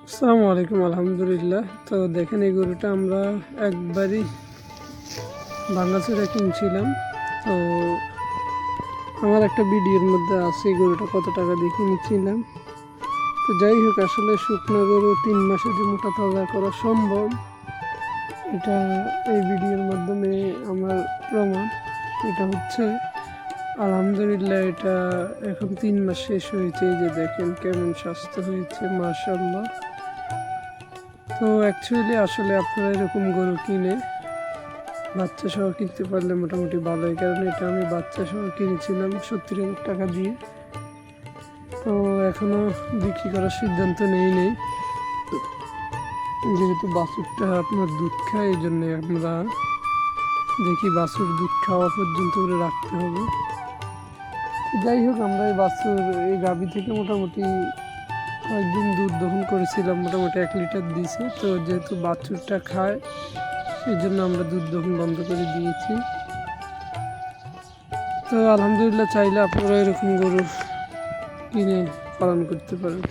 আসসালামু আলাইকুম। আলহামদুলিল্লাহ। তো দেখেন, এই গরুটা আমরা একবারই ভাঙাচোরা কিনছিলাম। তো আমার একটা ভিডিওর মধ্যে আছে এই গরুটা কত টাকা দিয়ে কিনেছিলাম। তো যাই হোক, আসলে শুকনো গরু 3 মাসে যে মোটা তাজা করা সম্ভব, এটা এই ভিডিওর মাধ্যমে আমার প্রমাণ। এটা হচ্ছে আলহামদুলিল্লাহ, এটা এখন 3 মাস শেষ হয়েছে। এই যে দেখেন কেমন স্বাস্থ্য হয়েছে, মাশাআল্লাহ। তো অ্যাকচুয়ালি আসলে আপনারা এরকম গরু কিনে বাচ্চা সহ কিনতে পারলে মোটামুটি ভালোই, কারণ এটা আমি বাচ্চা সহ কিনেছিলাম 70,000 টাকা দিয়ে। তো এখনও বিক্রি করার সিদ্ধান্ত নেই, যেহেতু বাছুরটা আপনার দুধ খায়, এই জন্যে আমরা দেখি বাছুর দুধ খাওয়া পর্যন্ত করে রাখতে হবে। যাই হোক, আমরা এই গাভী থেকে মোটামুটি কয়েকদিন দুধ দহন করেছিলাম, মোটামুটি 1 লিটার দিয়েছে। তো যেহেতু বাছুরটা খায়, সেই জন্য আমরা দুধ দহন বন্ধ করে দিয়েছি। তো আলহামদুলিল্লাহ, চাইলে আপনারা এরকম গরু কিনে পালন করতে পারেন।